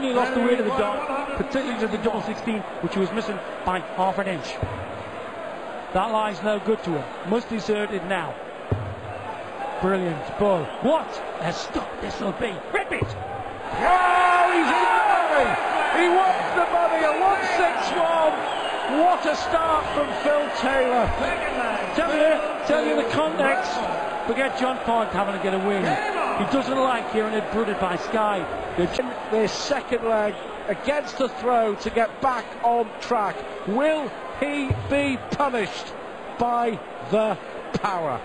suddenly lost the weight of the dart, particularly to the double 16, which he was missing by half an inch. That lie's no good to him. Must desert it now. Brilliant ball. What a stop this will be. Rip it! Oh, he's in the money! He wants the money, a 161. What a start from Phil Taylor. Tell you the context. Forget John Pond having to get a win. He doesn't like hearing it bruited by Sky. Their second leg against the throw to get back on track. Will he be punished by the power?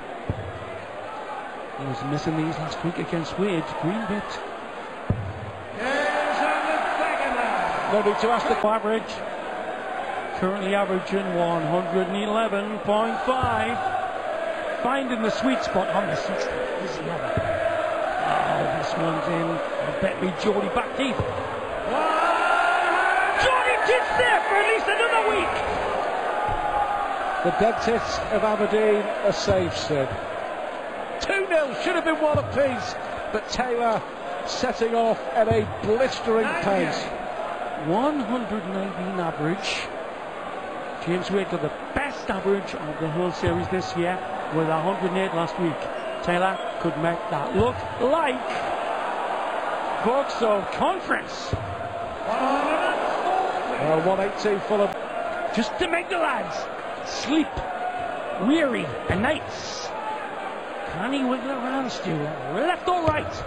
He was missing these last week against Wade. Green bit. No need to ask the average. Currently averaging 111.5. Finding the sweet spot on the 60. Is he ever? Oh, this one's in. I bet me Geordie back deep. Geordie gets there for at least another week. The dentists of Aberdeen are safe, Sid. 2-0, should have been one apiece, but Taylor setting off at a blistering pace. 118 average. James Wade got the best average of the whole series this year with 108 last week. Taylor could make that look like books of conference. 182 full of... Just to make the lads sleep weary and nights. Can he wiggle around, Stu? Left or right?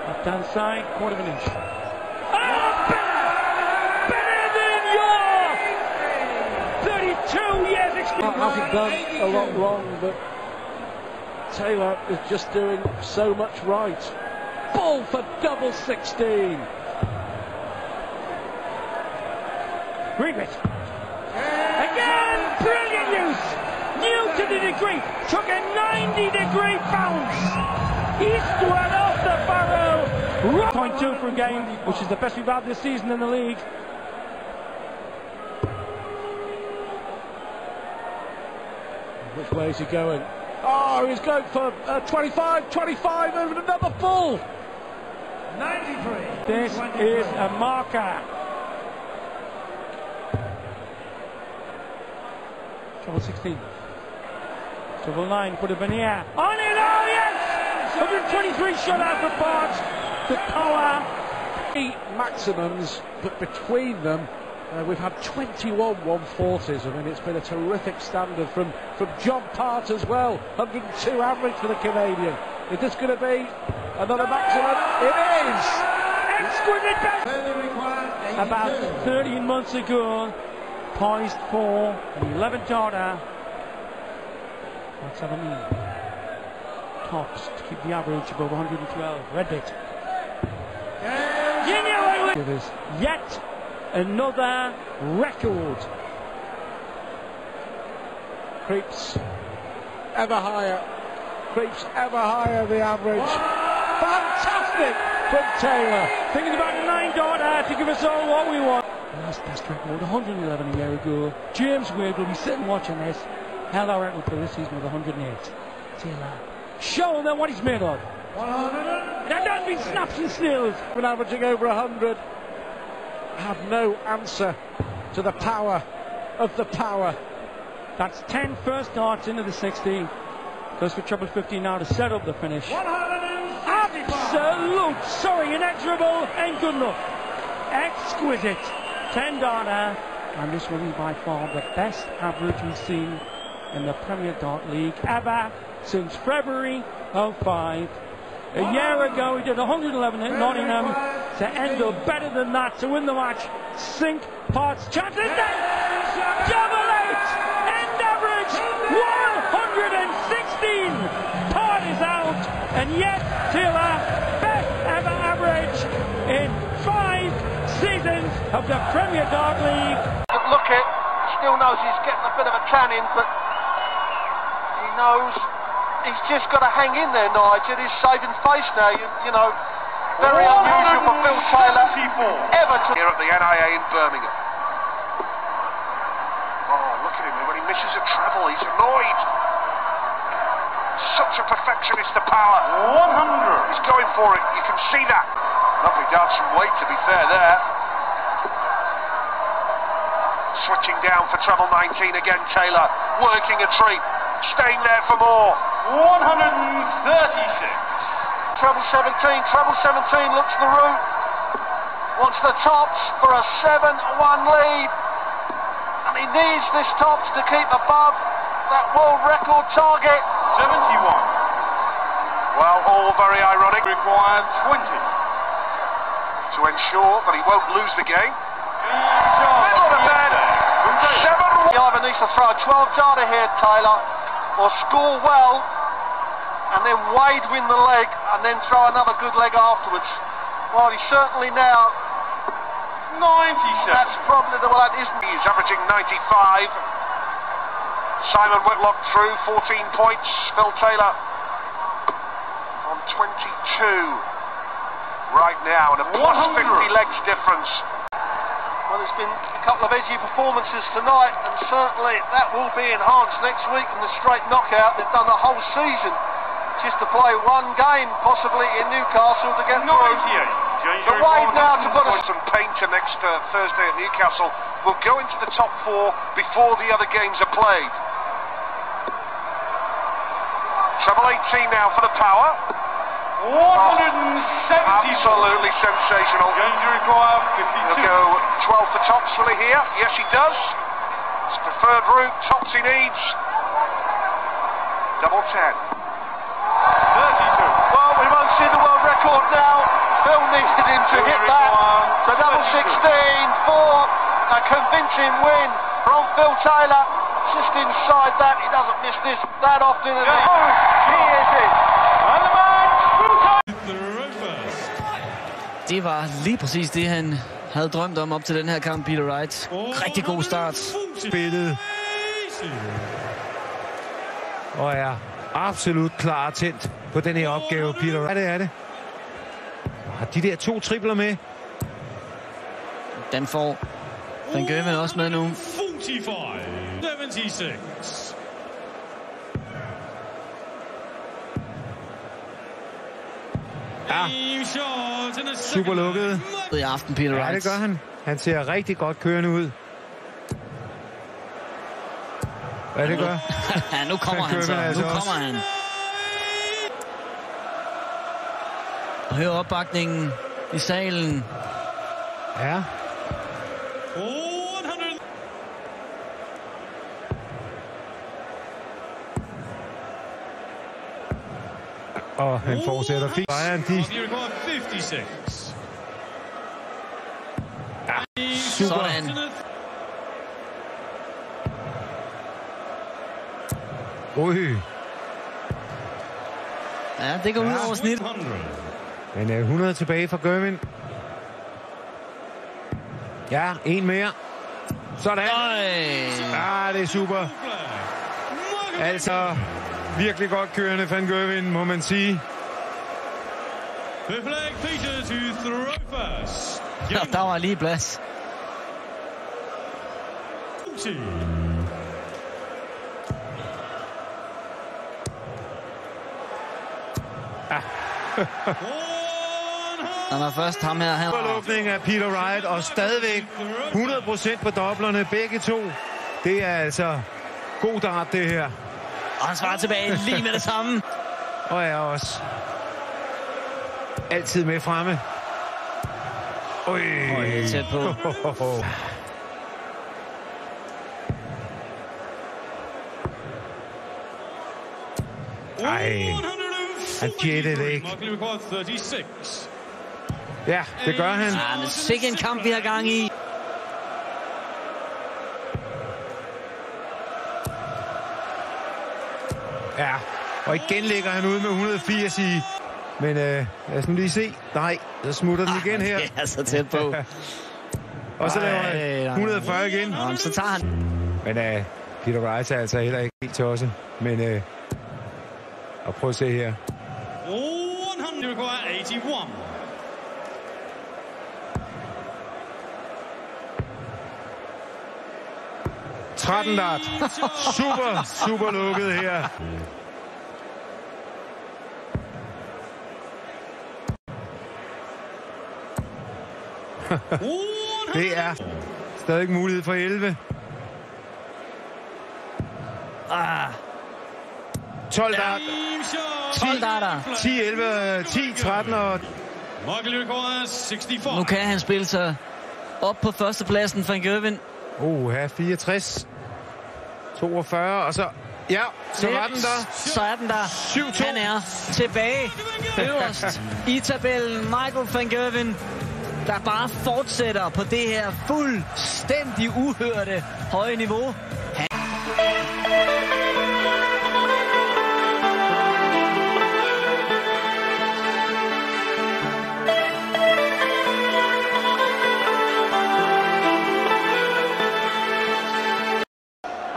Left hand side, quarter of an inch. Oh, better than your 32 years experience. Hasn't done a lot wrong, but Taylor is just doing so much right. Ball for double 16. Greenwich. Again, brilliant use. New to the degree. Took a 90-degree bounce. Eastward off the barrow. 0.2 for a game, which is the best we've had this season in the league. Which way is he going? Oh, he's going for 25 over another ball. 93. This is a marker. Trouble 16. Trouble 9, put it in the air. On it, oh yes! 123 shot out for Platz. The power. Maximums, but between them, we've had 21 140s. I mean, it's been a terrific standard from John Part as well. 102 average for the Canadian. Is this going to be another maximum? It is! Exquisite best! About 13 months ago, poised for an 11th order. What's that mean? Tops to keep the average above 112. Red bit. It is yet another record. Creeps ever higher. Creeps ever higher, the average. Fantastic from Taylor. Thinking about a 9th order to give us all what we want. Last best record, 111 a year ago. James Wade will be sitting watching this. Held our record for this season with 108. Taylor, show them what he's made of. 100. That has been snaps and steals. Been averaging over 100. Have no answer to the power of the power. That's 10 first darts into the 60. Goes for trouble 15 now to set up the finish. Absolute, inexorable and good enough. Exquisite. 10 darter, and this will be by far the best average we've seen in the Premier Dart League ever since February of 5. A year ago he did 111 at Nottingham to end up better than that to win the match. Sink Part's chances then double 8 end average 116. Part is out, and yet Taylor best ever average in 5 seasons of the Premier Dart League. Look it, still knows he's getting a bit of a tanning, but he knows he's just got to hang in there, Nigel. He's saving face now, you know. Very unusual for Phil Taylor ever to here at the NIA in Birmingham. Oh, look at him, when he misses a treble, he's annoyed. such a perfectionist to power. 100. He's going for it. You can see that. Lovely darts from weight, to be fair there. Switching down for treble 19 again, Taylor. Working a treat. Staying there for more. 136. Treble 17 looks the route. Wants the tops for a 7-1 lead. And he needs this tops to keep above that world record target. 71. Well, all very ironic. Required 20. To ensure that he won't lose the game. Middle of the bed. 7-1. He either needs to throw a 12-darter here, Taylor, or score well, and then Wade win the leg, and then throw another good leg afterwards. Well, he's certainly now 97. That's probably the one, isn't he? He's averaging 95. Simon Whitlock through, 14 points. Phil Taylor on 22 right now, and a plus 50 legs difference. Well, there's been a couple of edgy performances tonight, and certainly that will be enhanced next week in the straight knockout. They've done the whole season just to play one game, possibly in Newcastle, to get through. The Wade now to put us... Painter next Thursday at Newcastle will go into the top 4 before the other games are played. Treble 18 now for the power. 170. Absolutely sensational. Going to require 52. He'll go 12 for tops, will he here? Yes, he does. His preferred route, tops he needs. Double 10. 32. Well, we won't see the world record now. Phil needed him to hit that. The double 16 for a convincing win from Phil Taylor. Just inside that, he doesn't miss this that often. He is it. Det var lige præcis det, han havde drømt om op til den her kamp, Peter Wright. Rigtig god start. Spillet. Og er absolut klar og tændt på den her opgave, Peter Wright. Det er det. Har de der 2 tripler med? Den får Van Gerwen også med nu. 76. Ja, super lukket. I aften, Peter Wright. Ja, det gør han. Han ser rigtig godt kørende ud. Hvad det gør? Ja, nu kommer han så. Nu kommer han. Og hør opbakningen i salen. Ja. Og han fortsætter fint. Ja, super. Sådan. Ui. Ja, det går ud over snit. Men 100 tilbage fra Gerwen. Ja, en mere. Sådan. Ja, det er super. Altså, virkelig godt kørende Van Gerwen, må man sige. Ja, der var lige plads. Han er først ham her. Overlukning af Peter Wright, og stadigvæk 100% på doblerne, begge to. Det er altså god dart, det her. Og han svarer tilbage lige med det samme. Og er også altid med fremme. Oj, tæt på. Ej, han jettede det ikke. Ja, det gør han. Ja, det er sikkert en kamp, vi har gang i. Ja, og igen ligger han ud med 180 i. Men lad os nu lige se. Nej, så smutter den igen her. Ja, så tæt på. Og så laver han 140 igen. Og så tager han. Men Peter Wright er altså heller ikke helt tosset. Men og prøv at se her. 181. Dart. Super lukket her. Det er stadig mulighed for 11. 12 dart. 12 darter. 10, 11, 10, 13 og... Nu kan han spille sig op på førstepladsen, Van Gerwen. Her 64. 42, og så... Ja, så var den der. Så er den der. 7-2. Han er tilbage øverst i tabellen. Michael Van Gerwen, der bare fortsætter på det her fuldstændig uhørte høje niveau.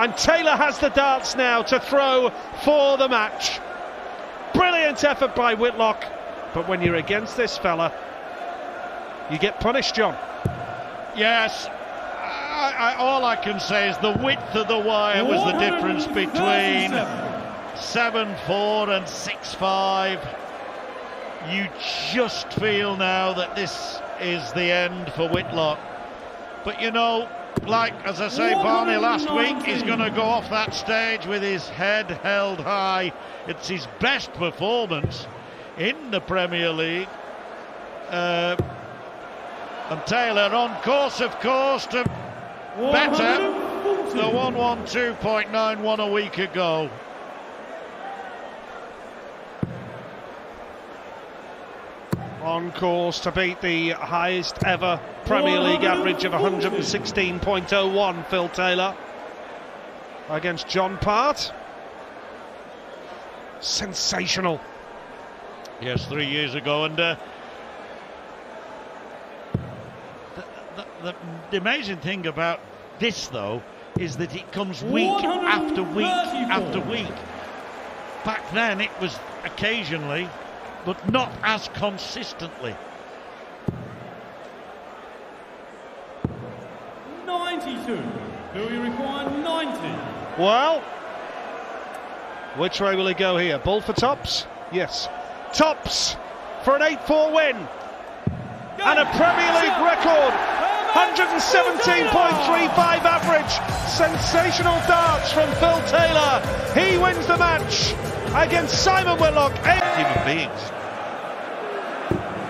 And Taylor has the darts now to throw for the match. Brilliant effort by Whitlock. But when you're against this fella, you get punished, John. Yes. All I can say is the width of the wire was the difference between 7-4 and 6-5. You just feel now that this is the end for Whitlock. But you know, like, as I say, Barney last week, he's going to go off that stage with his head held high. It's his best performance in the Premier League. And Taylor on course, of course, to better the 112.91 a week ago. On course to beat the highest ever Premier League average of 116.01, Phil Taylor against John Part. Sensational. Yes, 3 years ago, and the amazing thing about this, though, is that it comes week after week after week. Back then it was occasionally, but not as consistently. 92. Do you require 90? Well, which way will he go here? Ball for tops? Yes. Tops for an 8-4 win. And a Premier League record. 117.35 average. Sensational darts from Phil Taylor. He wins the match against Simon Whitlock. Human beings.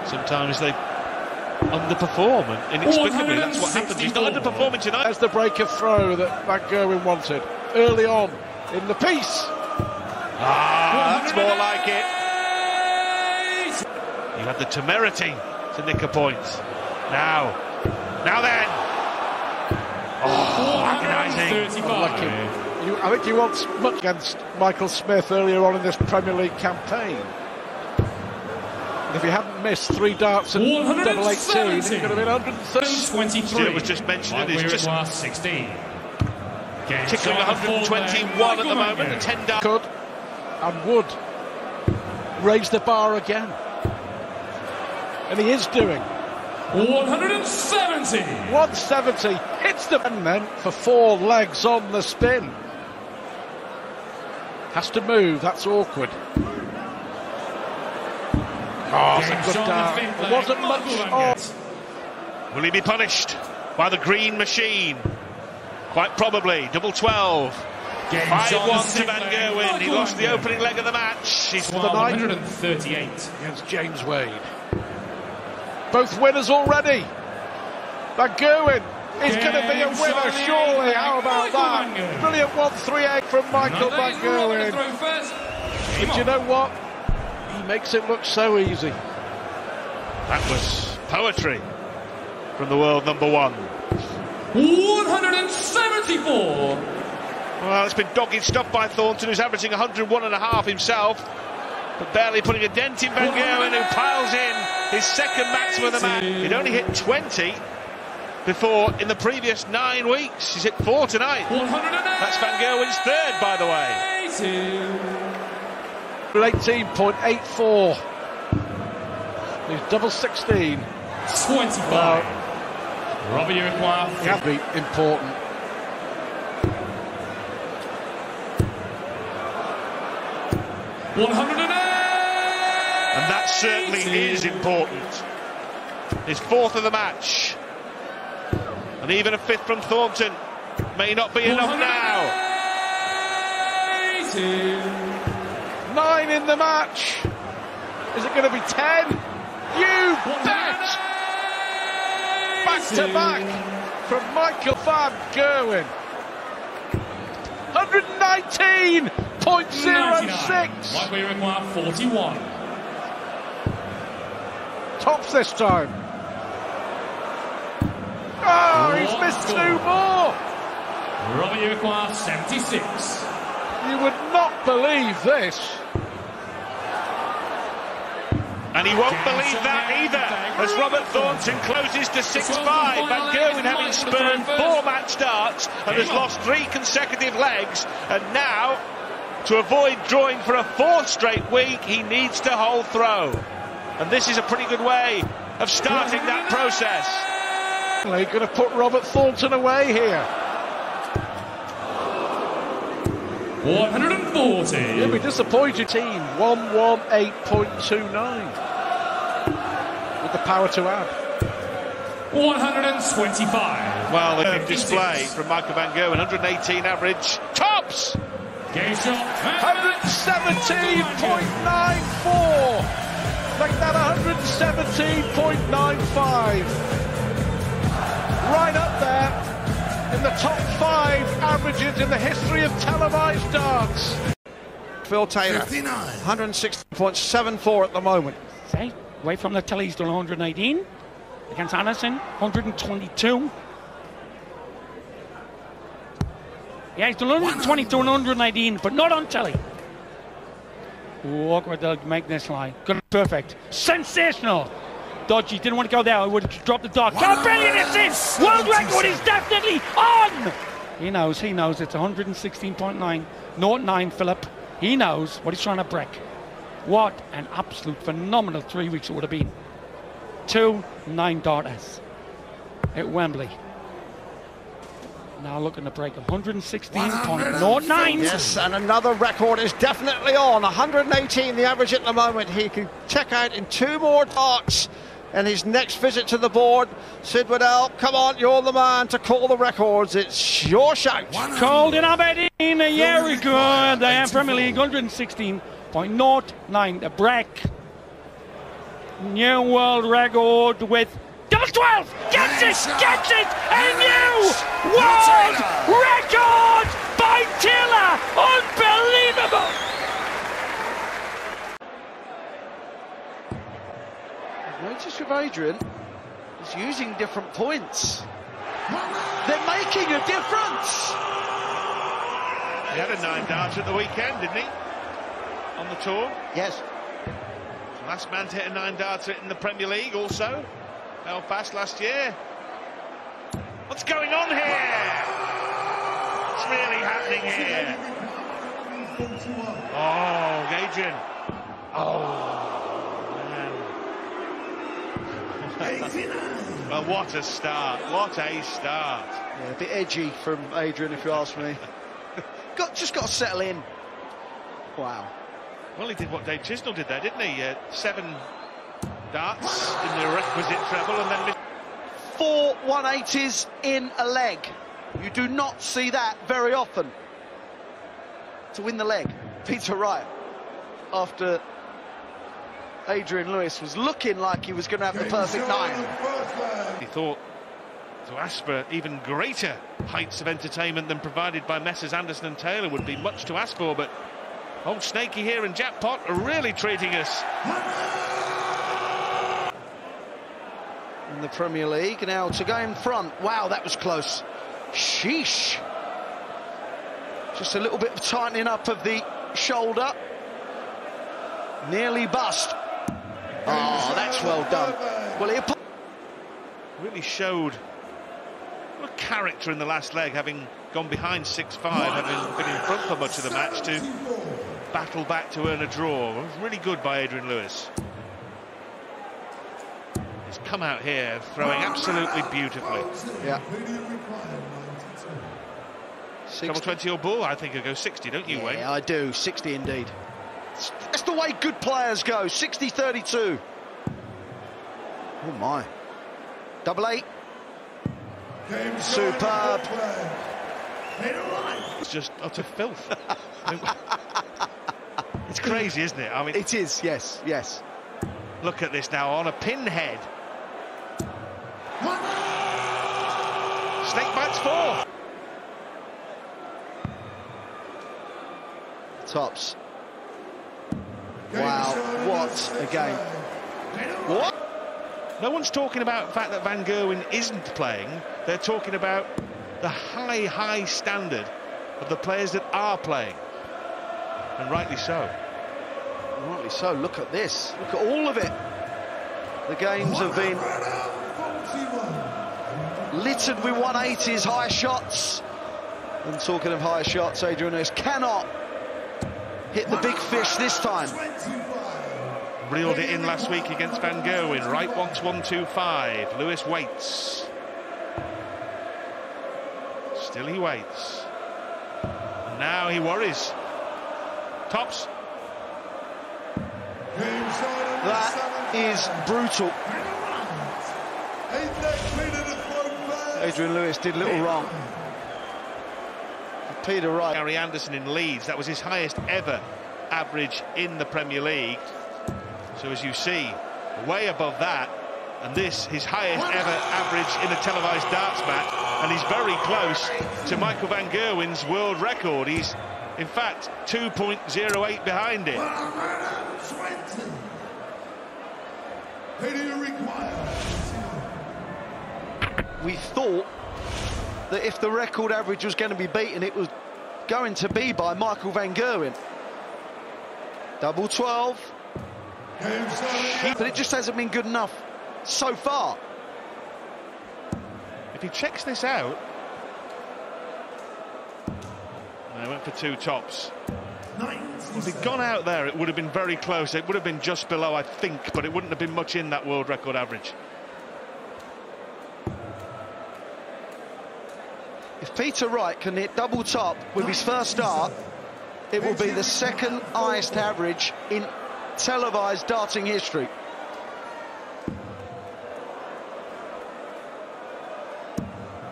Sometimes they underperform, and inexplicably that's what happens. He's not underperforming tonight. There's the break of throw that Van Gerwen wanted early on in the piece. That's more like it. You had the temerity to nick a point. Now then. Oh, agonising. I think he wants much against Michael Smith earlier on in this Premier League campaign. And if he hadn't missed 3 darts and double 18, it could have been 123. Stuart was just mentioning it's just 16. tickling 121 at the moment. The 10 darts Could and would raise the bar again. And he is doing. 170. 170 hits the man then for 4 legs on the spin. Has to move, that's awkward. Oh, it's a good dart. There wasn't much on. Will he be punished by the green machine? Quite probably. Double 12. 5-1 to Van Gerwen. He lost the opening leg of the match. He's For the 138 against James Wade. Both winners already. Van Gerwen is going to be a winner, surely. How about that? Brilliant 138 from Michael Van Gerwen. But you know what? He makes it look so easy. That was poetry from the world number 1. 174. Well, it's been dogged stuff by Thornton, who's averaging 101.5 himself, but barely putting a dent in Van Gerwen, who piles in his second maximum of the match. He'd only hit 20 before in the previous 9 weeks. He's hit 4 tonight. That's Van Gerwen's third, by the way. 18.84. He's double 16. 25. Robbie, you require. Can be important. And that certainly is important. His fourth of the match. And even a fifth from Thornton may not be enough now. 9 in the match. Is it going to be 10? You bet! Back to back from Michael van Gerwen. 119.06. Likely require 41. Tops this time. Oh, he's missed 2 more. Robert, you require 76. You would not believe this. And he won't believe that either, as Robert Thornton closes to 6-5. Van Gerwen having spurned 4 match starts and has lost 3 consecutive legs, and now, to avoid drawing for a 4th straight week, he needs to hold throw. And this is a pretty good way of starting that process. They're going to put Robert Thornton away here. 140. You'll be disappointed. 118.29 with the power to add. 125. Well, the big display from Michael van Gerwen. 118 average. Tops! Game shot. 117.94. Make that 117.95. Right up there in the top 5 averages in the history of televised darts. Phil Taylor, 160.74 at the moment. See, away from the telly, he's done 118. Against Anderson, 122. Yeah, he's done 122 and 119, but not on telly. Look where they'll make this line. Good, perfect. Sensational. Dodgy, didn't want to go there. I would have dropped the dog. How brilliant is this? World record is definitely on! He knows it's 116.9. Not 9, Philip. He knows what he's trying to break. What an absolute phenomenal 3 weeks it would have been. 2 9-darters at Wembley. Now looking to break 116.09. Yes, and another record is definitely on. 118 the average at the moment. He can check out in 2 more darts and his next visit to the board. Sid Waddell, come on, you're the man to call the records. It's your shout. Called in Aberdeen a year ago, the Premier League, 116.09 to break. New world record with double 12. Gets it! A new world record by Taylor. Unbelievable. Notice with Adrian, he's using different points. They're making a difference. He had a 9-darter at the weekend, didn't he? On the tour. Yes. Last man to hit a 9-darter in the Premier League also. Belfast last year. What's going on here? What's really happening here? Oh, Adrian. Oh, man. Well, what a start. What a start. Yeah, a bit edgy from Adrian, if you ask me. Just got to settle in. Wow. Well, he did what Dave Chisnell did there, didn't he? 7 darts in the requisite treble and then 4 180s in a leg. You do not see that very often. To win the leg. Peter Wright, after Adrian Lewis was looking like he was going to have the perfect 9. He thought to Asper even greater heights of entertainment than provided by Messrs Anderson and Taylor would be much to ask for, but old Snakey here and Jackpot are really treating us. In the Premier League, now to go in front. Wow, that was close. Sheesh. Just a little bit of tightening up of the shoulder. Nearly bust. Oh, that's well done. Well, he really showed a character in the last leg, having gone behind 6-5, having been in front for much of the match, to battle back to earn a draw. It was really good by Adrian Lewis. He's come out here throwing absolutely beautifully. Yeah. Double 20 or bull, I think he'll go 60, don't you, Wayne? Yeah, I do. 60 indeed. That's the way good players go. 60-32. Oh my. Double 8. Superb. It's just utter filth. It's crazy, isn't it? I mean, it is, yes, yes. Look at this now, on a pinhead. Snake bites 4. Tops. Wow, what a game. What? No one's talking about the fact that Van Gerwen isn't playing. They're talking about the high standard of the players that are playing. And rightly so. Rightly so. Look at this. Look at all of it. The games have been littered with 180s, high shots. And talking of high shots, Adrian Lewis cannot hit the big fish this time. Reeled it in last week against Van Gerwen. Right wants 1-2-5. Lewis waits. Still he waits. Now he worries. Tops. That is brutal. Adrian Lewis did little wrong. Peter Wright. Gary Anderson in Leeds, that was his highest ever average in the Premier League. So as you see, way above that, and this, his highest ever average in a televised darts match, and he's very close to Michael Van Gerwen's world record. He's, in fact, 2.08 behind it. We thought that if the record average was going to be beaten, it was going to be by Michael Van Gerwen. Double 12. But it just hasn't been good enough so far. If he checks this out... They went for 2 tops. If he'd gone out there, it would have been very close. It would have been just below, I think, but it wouldn't have been much in that world record average. If Peter Wright can hit double top with his first start, it will be the second highest average in televised darting history.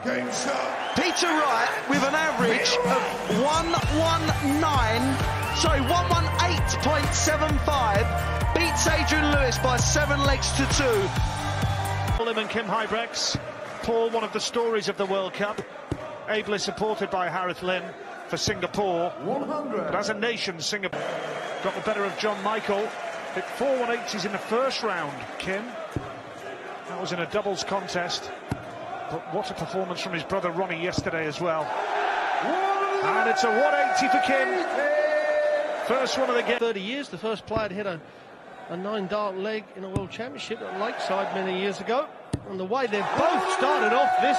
Peter Wright with an average of 118.75 beats Adrian Lewis by 7 legs to 2. Him and Kim Huybrechts. Paul, one of the stories of the World Cup, ably supported by Harith Lim for Singapore. 100. But as a nation, Singapore got the better of John Michael. Hit 4 180s in the first round, Kim. That was in a doubles contest. But what a performance from his brother Ronnie yesterday as well. And it's a 180 for Kim. First one of the game. 30 years, the first player to hit a 9-dart leg in a World Championship at Lakeside many years ago. And the way they've both started off this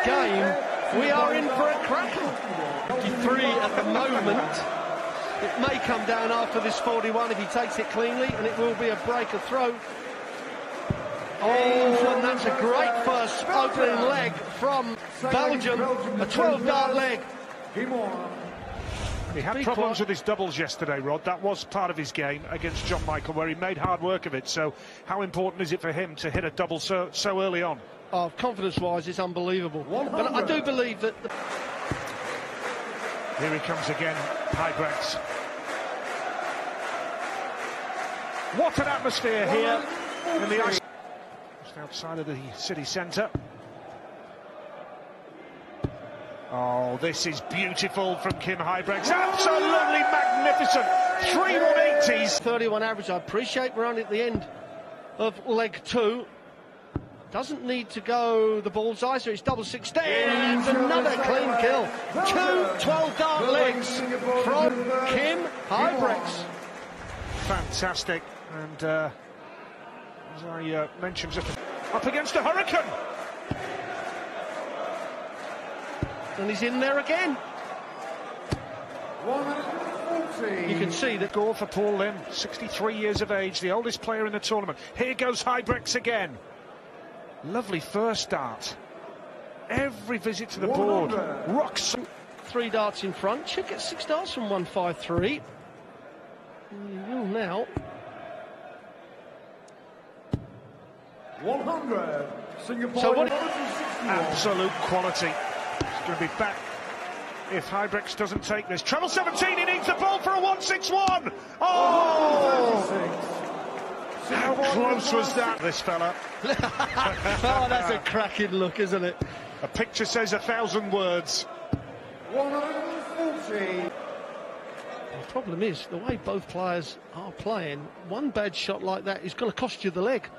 game, we are in for a cracker. 53 at the moment. It may come down after this 41 if he takes it cleanly, and it will be a break of throw. Oh, and that's a great first opening leg from Belgium. A 12-dart leg. He had problems with his doubles yesterday, Rod. That was part of his game against John Michael, where he made hard work of it. So how important is it for him to hit a double so early on? Oh, confidence-wise, it's unbelievable. But I do believe that... Here he comes again, Huybrechts. What an atmosphere here in the ice. Just outside of the city centre. Oh, this is beautiful from Kim Huybrechts. Absolutely magnificent. 3 180s. 31 average. I appreciate we're only at the end of leg 2. Doesn't need to go the bullseye, so it's double 16. And another clean kill. 2 12-dart legs from Kim Huybrechts. Fantastic. And as I mentioned, just up against a hurricane. And he's in there again. 140. You can see that. Score for Paul Lim, 63 years of age, the oldest player in the tournament. Here goes Huybrechts again. Lovely first dart. Every visit to the board. Rocks. 3 darts in front. Should get 6 darts from 153. Now. 100. So what? Absolute quality. It's going to be back if Hybrex doesn't take this. Treble 17, he needs the ball for a 1-6-1. Oh! How close was that, this fella? Oh, that's a cracking look, isn't it? A picture says 1,000 words. 140. The problem is, the way both players are playing, one bad shot like that is going to cost you the leg.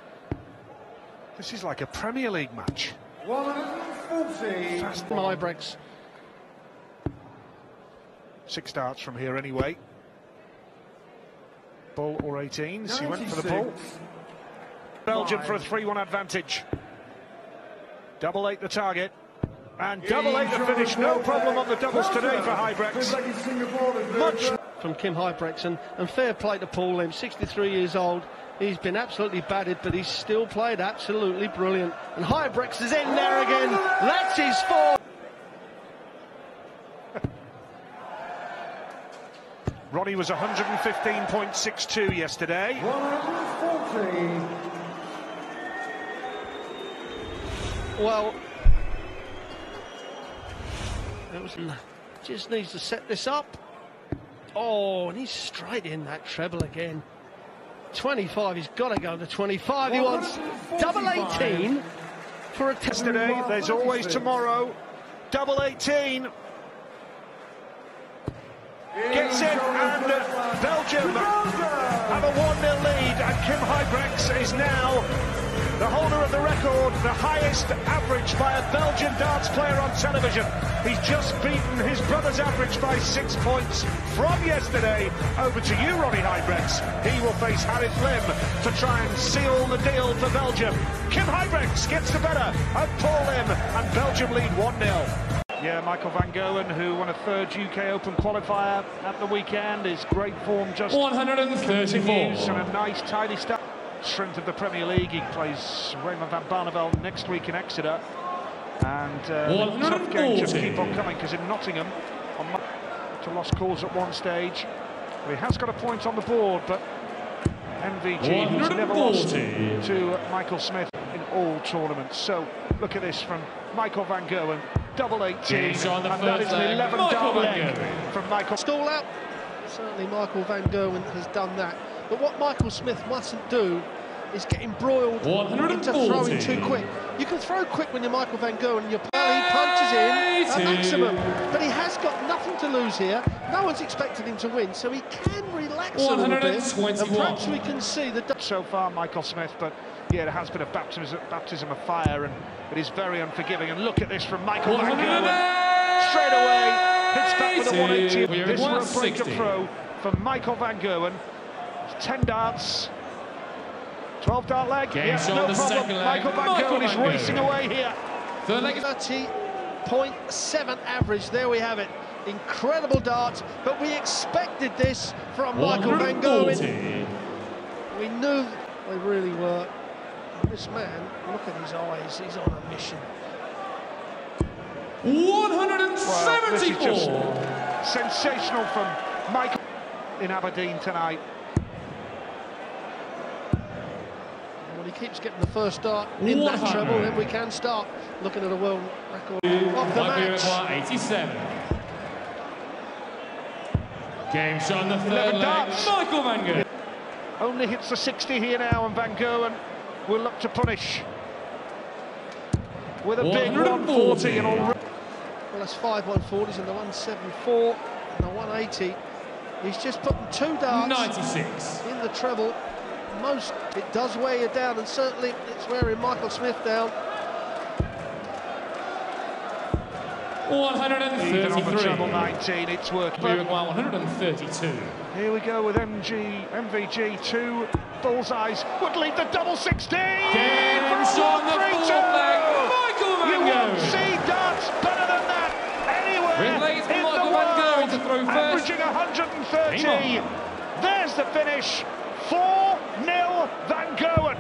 This is like a Premier League match. 140. Fast Hybrex. 6 darts from here anyway. Ball or 18s, he went for the ball. Belgium for a 3-1 advantage. Double 8 the target. And double 8 the finish, no problem on the doubles today for Hybrex. Much from Kim Hybrex, and fair play to Paul Lim, 63 years old. He's been absolutely battered, but he's still played absolutely brilliant. And Hybrex is in there again. That's his fourth. Ronnie was 115.62 yesterday. 140. Well, just needs to set this up. Oh, and he's straight in that treble again. 25, he's got to go to 25. He wants double 18 for a test today. There's always tomorrow. Double 18. Gets in, and Belgium have a 1-0 lead, and Kim Hybrex is now the holder of the record, the highest average by a Belgian darts player on television. He's just beaten his brother's average by 6 points from yesterday. Over to you, Ronnie Hybrex. He will face Harry Lim to try and seal the deal for Belgium. Kim Hybrex gets the better of Paul Lim, and Belgium lead 1-0. Yeah, Michael van Gerwen, who won a 3rd UK Open qualifier at the weekend, is great form just 134. Continues, and a nice tidy start. Strength of the Premier League. He plays Raymond van Barneveld next week in Exeter, and the tough games just keep on coming, because in Nottingham to lost cause at one stage. Well, he has got a point on the board, but MVG, who's never lost to Michael Smith in all tournaments. So look at this from Michael van Gerwen. Double 18, and that is an 11 dart leg from Michael. Stall out. Certainly Michael van Gerwen has done that. But what Michael Smith mustn't do is get embroiled into throwing too quick. You can throw quick when you're Michael van Gerwen and he punches in a maximum. But he has got nothing to lose here. No one's expected him to win, so he can relax a little bit. And perhaps we can see the... So far, Michael Smith, but yeah, it has been a baptism of fire, and it is very unforgiving. And look at this from Michael van Gerwen. Straight away, hits back with a 180. This for a break-up throw from Michael van Gerwen. 10 darts, 12 dart leg. Yes, no problem. Michael van Gerwen is racing away here. 30.7 average. There we have it. Incredible darts, but we expected this from Michael van Gerwen. We knew they really were. This man, look at his eyes. He's on a mission. 174. Well, this is just sensational from Michael in Aberdeen tonight. He keeps getting the first dart in that treble, then we can start looking at a world record of the match. 87. Game shot on the 3rd leg. Darts. Michael van Gerwen only hits the 60 here now, and van Gerwen will look to punish with a big 140. And well, that's 5 140s and the 174 and the 180. He's just putting 2 darts 96 in the treble. Most it does wear you down, and certainly it's wearing Michael Smith down. 133. Even on the treble 19, it's working. 132. Here we go with MVG. 2 bullseyes would lead the double 16. Game on the 4th leg. Michael van Gerwen. You won't see darts better than that anywhere in the world. To throw first. Averaging 130. There's the finish. 4-0 van Gerwen.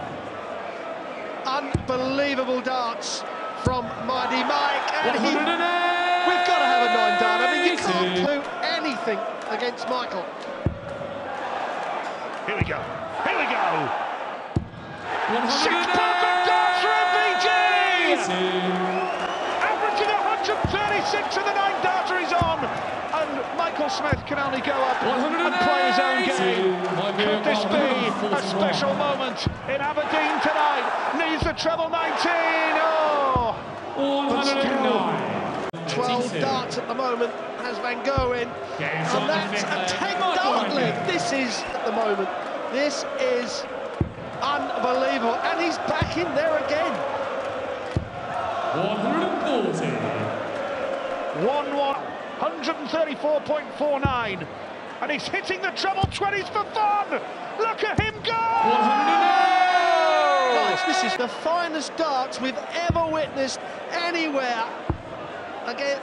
Unbelievable darts from Mighty Mike, and we've got to have a 9 dart. I mean, you can't do anything against Michael. Here we go. Here we go. 6 perfect darts for MVG. Averaging 136 and the 9-darter is on. And Michael Smith can only go up and play his own game. Could this be a special moment in Aberdeen tonight? Needs the treble 19. Oh! 12 darts at the moment has Van Gogh in. And that's a 10-dart leg. This is, at the moment, this is unbelievable. And he's back in there again. 140. 1-1. 134.49, and he's hitting the treble 20s for fun. Look at him go! 109. Guys, this is the finest darts we've ever witnessed anywhere. Again,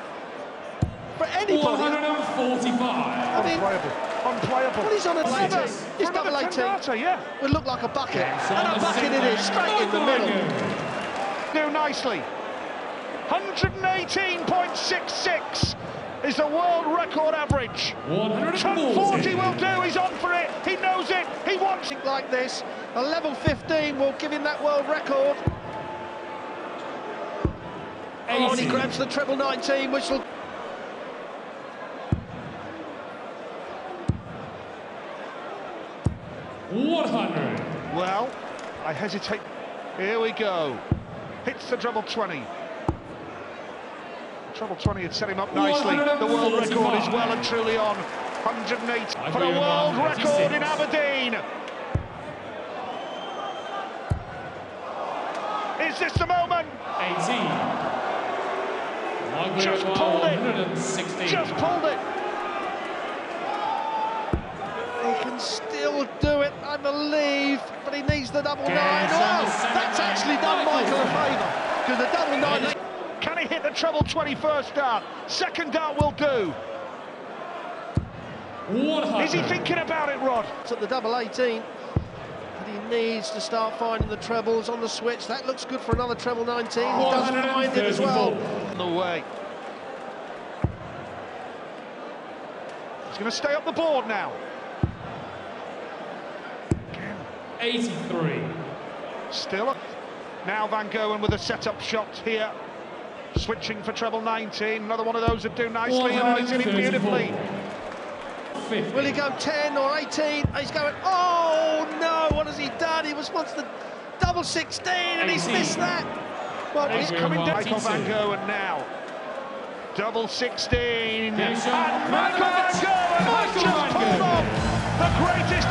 for anybody. 145. I mean, unplayable. Well, he's on a 18. It's double 18. Yeah. It looked like a bucket, and a bucket it is, straight in the middle. Do nicely. 118.66 is the world record average. 140 will do, he's on for it, he knows it, he wants it. Like this, a level 15 will give him that world record. Oh, and he grabs the treble 19, which will... Well, I hesitate. Here we go. Hits the treble 20. Treble 20 had set him up nicely. The world record is well and truly on. 108 for a world record in Aberdeen. Is this the moment? 18. Just pulled it. Just pulled it. He can still do it, I believe, but he needs the double 9. Oh, that's actually done Michael a favour, because the double 9... Can he hit the treble 20 first dart? Second dart will do. 100. Is he thinking about it, Rod? It's at the double 18, but he needs to start finding the trebles on the switch. That looks good for another treble 19. He does find it as well. On the way. He's going to stay up the board now. 83. Still up. Now Van Gogh with a set-up shot here. Switching for treble 19. Another one of those that do nicely. Oh, he's hitting beautifully. 50. Will he go 10 or 18? He's going, oh no, what has he done? He was once the double 16 and he's missed that. Well, he's coming down. Michael Van Gogh and now double 16. And Michael Van Gogh has just pulled off the greatest